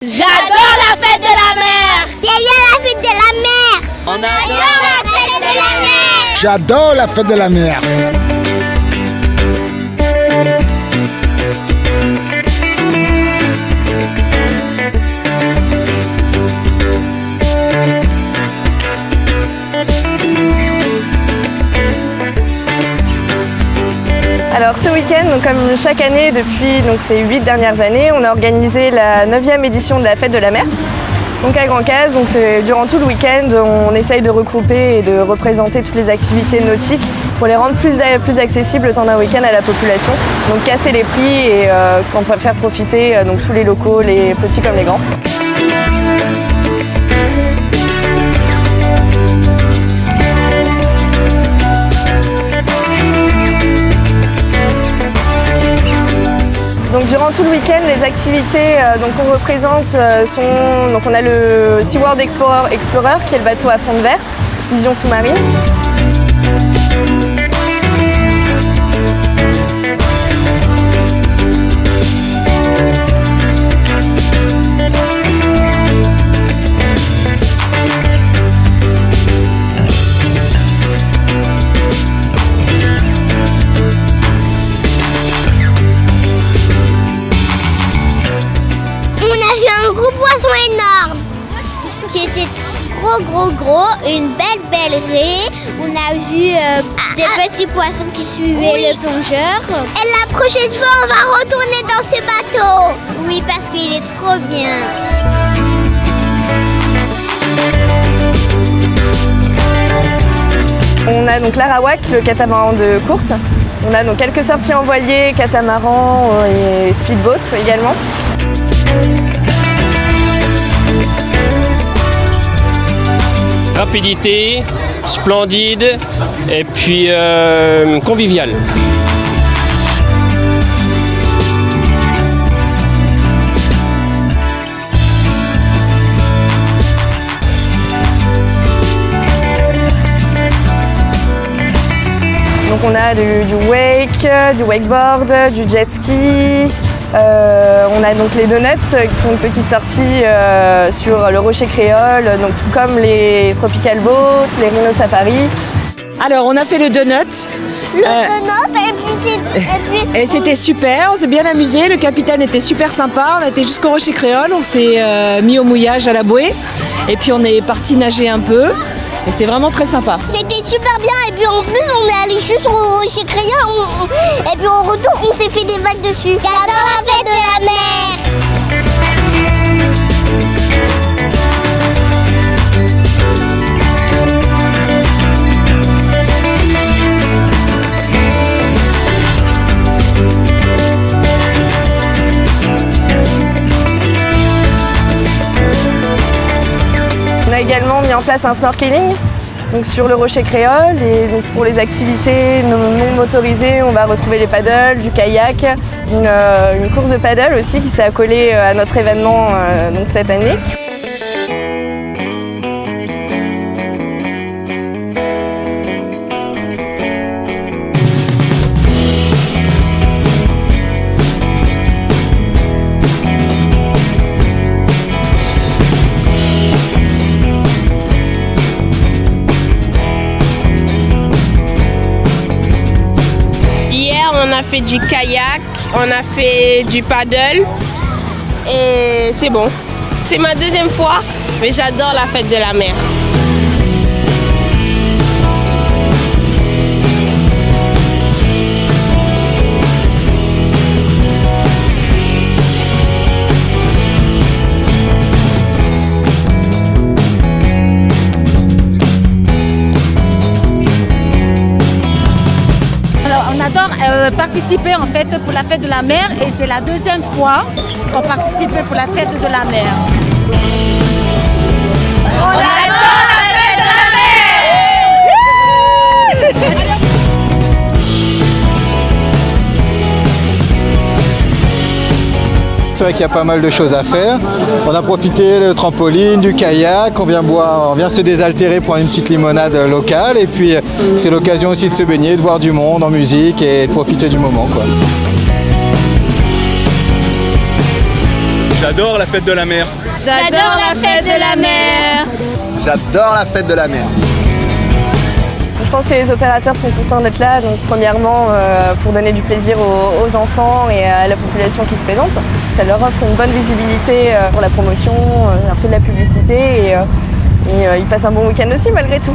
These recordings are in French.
J'adore la fête de la mer. Viens la fête de la mer. On adore la fête de la mer. J'adore la fête de la mer. Alors ce week-end, donc comme chaque année depuis ces 8 dernières années, on a organisé la 9e édition de la fête de la mer. Donc à Grand Case, durant tout le week-end, on essaye de regrouper et de représenter toutes les activités nautiques pour les rendre plus accessibles le temps d'un week-end à la population. Donc casser les prix et qu'on peut faire profiter tous les locaux, les petits comme les grands. Donc durant tout le week-end, les activités qu'on représente sont... Donc on a le SeaWorld Explorer qui est le bateau à fond de verre, vision sous-marine. Un gros poisson énorme qui était gros, une belle raie. On a vu des petits poissons qui suivaient le plongeur. Et la prochaine fois, on va retourner dans ce bateau. Oui, parce qu'il est trop bien. On a donc l'Arawak, le catamaran de course. On a donc quelques sorties en voilier, catamaran et speedboat également. Rapidité, splendide et puis convivial. Donc on a du wake, du wakeboard, du jet ski. On a donc les donuts qui font une petite sortie sur le Rocher Créole, donc comme les Tropical Boats, les Rhino Safari. Alors on a fait le donut. Et c'était super, on s'est bien amusé, le capitaine était super sympa, on a été jusqu'au Rocher Créole, on s'est mis au mouillage à la bouée et puis on est parti nager un peu. Et c'était vraiment très sympa. C'était super bien et puis en plus on est allé juste au Rocher Créole et puis au retour on s'est fait des vagues dessus. J'adore la fête de la mer. On a également mis en place un snorkeling sur le Rocher Créole et donc pour les activités non motorisées, on va retrouver les paddles, du kayak, une course de paddle aussi qui s'est accolée à notre événement cette année. On a fait du kayak, on a fait du paddle et c'est bon. C'est ma deuxième fois, mais j'adore la fête de la mer. On adore participer en fait pour la fête de la mer et c'est la deuxième fois qu'on participe pour la fête de la mer. On adore la fête de la mer. C'est vrai qu'il y a pas mal de choses à faire. On a profité de trampoline, du kayak, on vient se désaltérer, prendre une petite limonade locale et puis c'est l'occasion aussi de se baigner, de voir du monde en musique et de profiter du moment, quoi. J'adore la fête de la mer. J'adore la fête de la mer. J'adore la fête de la mer. Je pense que les opérateurs sont contents d'être là, donc premièrement pour donner du plaisir aux enfants et à la population qui se présente. Ça leur offre une bonne visibilité pour la promotion, un peu de la publicité et ils passent un bon week-end aussi malgré tout.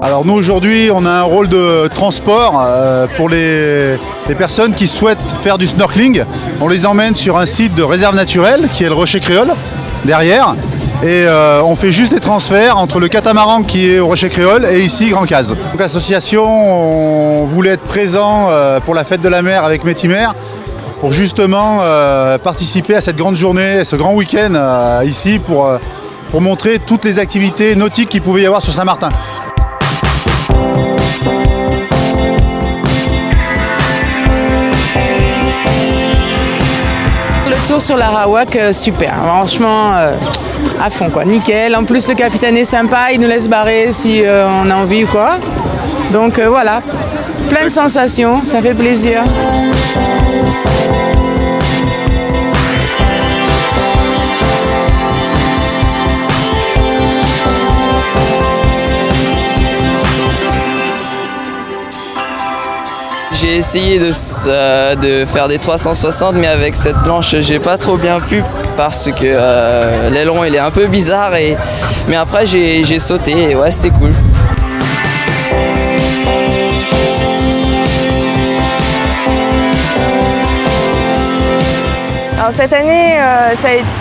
Alors nous aujourd'hui on a un rôle de transport pour les personnes qui souhaitent faire du snorkeling. On les emmène sur un site de réserve naturelle qui est le Rocher Créole derrière et on fait juste des transferts entre le catamaran qui est au Rocher Créole et ici Grand Case. Donc l'association on voulait être présent pour la fête de la mer avec Métimer pour justement participer à cette grande journée, ce grand week-end ici pour montrer toutes les activités nautiques qu'il pouvait y avoir sur Saint-Martin. Le tour sur l'Arawak, super, franchement à fond quoi, nickel. En plus le capitaine est sympa, il nous laisse barrer si on a envie ou quoi. Donc voilà, plein de sensations, ça fait plaisir. J'ai essayé de faire des 360 mais avec cette planche j'ai pas trop bien pu parce que l'aileron il est un peu bizarre mais après j'ai sauté et ouais c'était cool. Alors cette année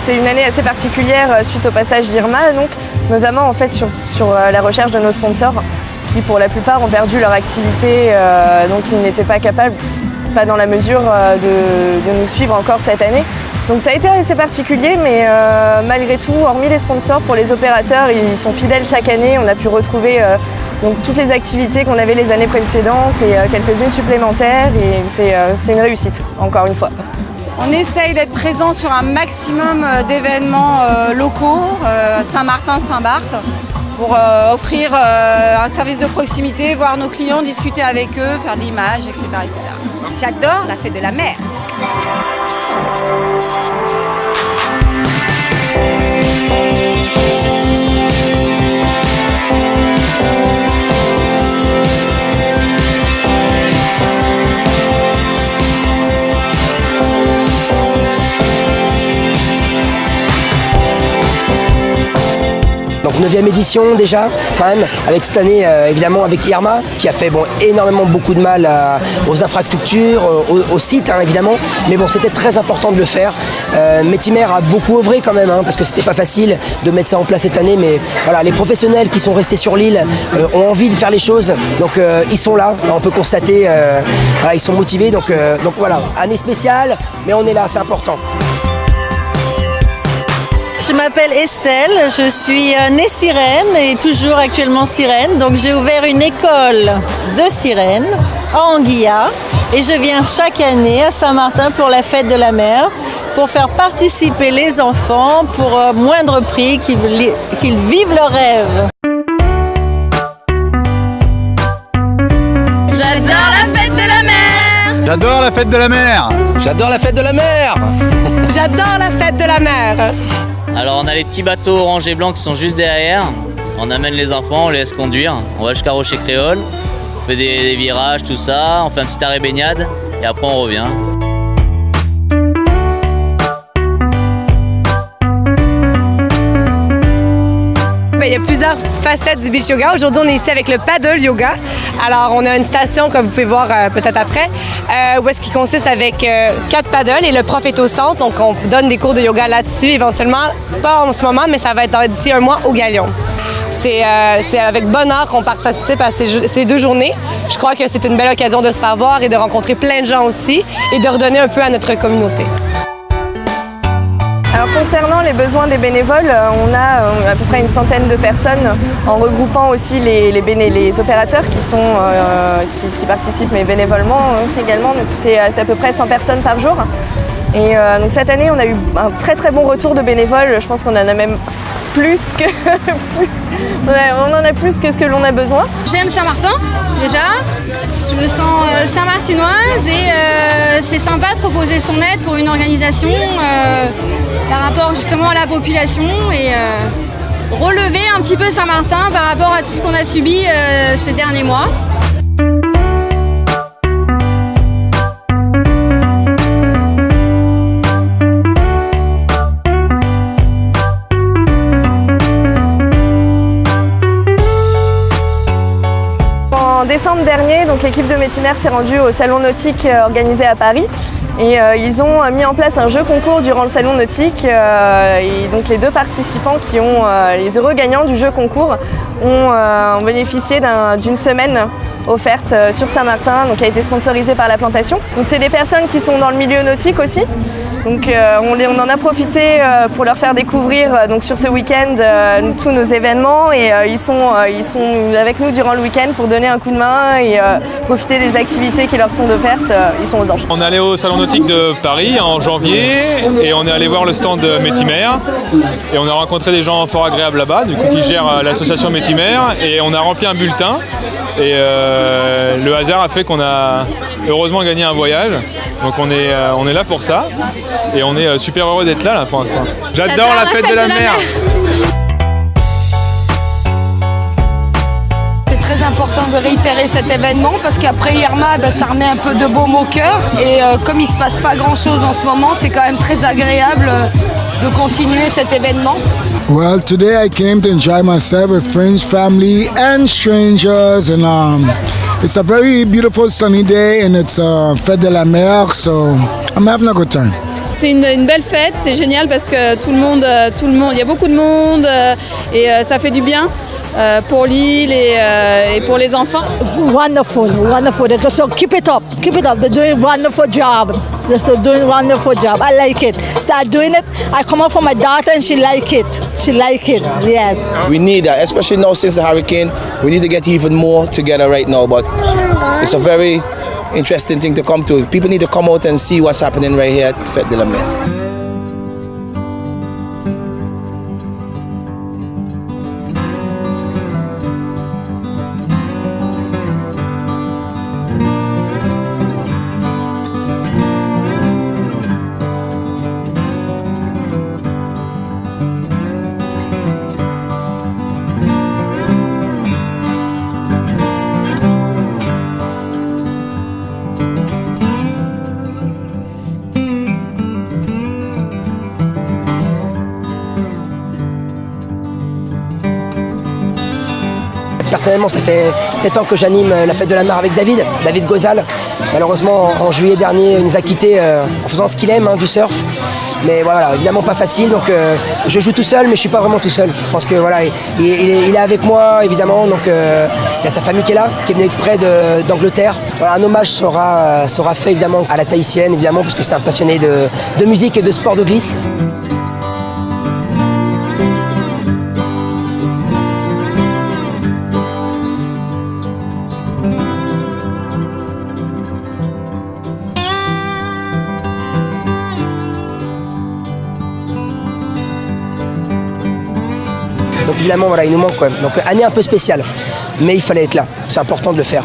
c'est une année assez particulière suite au passage d'Irma, donc notamment en fait sur la recherche de nos sponsors qui pour la plupart ont perdu leur activité, donc ils n'étaient pas capables, pas dans la mesure de nous suivre encore cette année. Donc ça a été assez particulier, mais malgré tout, hormis les sponsors, pour les opérateurs, ils sont fidèles chaque année. On a pu retrouver donc toutes les activités qu'on avait les années précédentes et quelques-unes supplémentaires, et c'est une réussite, encore une fois. On essaye d'être présent sur un maximum d'événements locaux, Saint-Martin, Saint-Barth, pour offrir un service de proximité, voir nos clients, discuter avec eux, faire de l'image, etc., etc. J'adore la fête de la mer. Donc 9e édition déjà, quand même, avec cette année évidemment avec Irma, qui a fait énormément beaucoup de mal aux infrastructures, au site évidemment, mais bon c'était très important de le faire. Métimer a beaucoup œuvré quand même, parce que c'était pas facile de mettre ça en place cette année, mais voilà, les professionnels qui sont restés sur l'île ont envie de faire les choses, donc ils sont là, on peut constater, voilà, ils sont motivés, donc voilà, année spéciale, mais on est là, c'est important. Je m'appelle Estelle, je suis née sirène et toujours actuellement sirène. Donc j'ai ouvert une école de sirène à Anguilla et je viens chaque année à Saint-Martin pour la fête de la mer pour faire participer les enfants pour moindre prix, qu'ils vivent leur rêve. J'adore la fête de la mer. J'adore la fête de la mer. J'adore la fête de la mer. J'adore la fête de la mer. Alors on a les petits bateaux orange et blanc qui sont juste derrière. On amène les enfants, on les laisse conduire. On va jusqu'à Rocher Créole, on fait des virages, tout ça. On fait un petit arrêt baignade et après on revient. Il y a plusieurs facettes du beach yoga. Aujourd'hui, on est ici avec le paddle yoga. Alors, on a une station, comme vous pouvez voir peut-être après, où est-ce qu'il consiste avec 4 paddles et le prof est au centre. Donc, on donne des cours de yoga là-dessus, éventuellement, pas en ce moment, mais ça va être d'ici un mois au Galion. C'est avec bonheur qu'on participe à ces 2 journées. Je crois que c'est une belle occasion de se faire voir et de rencontrer plein de gens aussi et de redonner un peu à notre communauté. Alors concernant les besoins des bénévoles, on a à peu près une centaine de personnes en regroupant aussi les opérateurs qui participent mais bénévolement également. C'est à peu près 100 personnes par jour. Et donc cette année, on a eu un très très bon retour de bénévoles. Je pense qu'on en a même plus que on en a plus que ce que l'on a besoin. J'aime Saint-Martin déjà, je me sens saint-martinoise et c'est sympa de proposer son aide pour une organisation par rapport justement à la population et relever un petit peu Saint-Martin par rapport à tout ce qu'on a subi ces derniers mois. En décembre dernier, donc l'équipe de Métimer s'est rendue au salon nautique organisé à Paris et ils ont mis en place un jeu concours durant le salon nautique et donc les deux participants qui ont les heureux gagnants du jeu concours ont bénéficié d'une semaine offerte sur Saint-Martin, donc qui a été sponsorisée par la plantation. Donc c'est des personnes qui sont dans le milieu nautique aussi. Donc on en a profité pour leur faire découvrir donc sur ce week-end tous nos événements et ils sont avec nous durant le week-end pour donner un coup de main et profiter des activités qui leur sont offertes. Ils sont aux anges. On est allé au salon nautique de Paris en janvier et on est allé voir le stand de Métimer et on a rencontré des gens fort agréables là-bas, du coup qui gèrent l'association Métimer et on a rempli un bulletin et le hasard a fait qu'on a heureusement gagné un voyage. Donc on est là pour ça et on est super heureux d'être là pour l'instant. J'adore la fête de la mer. C'est très important de réitérer cet événement parce qu'après Irma, ça remet un peu de baume au cœur et comme il ne se passe pas grand chose en ce moment, c'est quand même très agréable de continuer cet événement. Well, today I came to enjoy myself with friends, family and strangers and it's a very beautiful sunny day and it's a fête de la mer, so I'm having a good time. C'est une belle fête, c'est génial parce que tout le monde, il y a beaucoup de monde et ça fait du bien pour l'île et pour les enfants. Wonderful. So keep it up. They're doing a wonderful job. They're doing a wonderful job. I like it. They're doing it. I come up for my daughter and she like it. Yes. We need that, especially now since the hurricane. We need to get even more together right now, but it's a very interesting thing to come to. People need to come out and see what's happening right here at Fête de la Mer. Personnellement, ça fait 7 ans que j'anime la fête de la mer avec David Gozal. Malheureusement, en juillet dernier, il nous a quittés en faisant ce qu'il aime, du surf. Mais voilà, évidemment pas facile, donc je joue tout seul, mais je suis pas vraiment tout seul. Je pense que voilà, il est avec moi, évidemment, donc il y a sa famille qui est là, qui est venue exprès d'Angleterre. Voilà, un hommage sera fait évidemment à la Tahitienne, évidemment, parce que c'est un passionné de musique et de sport de glisse. Donc évidemment, voilà, il nous manque quand même. Donc année un peu spéciale, mais il fallait être là. C'est important de le faire.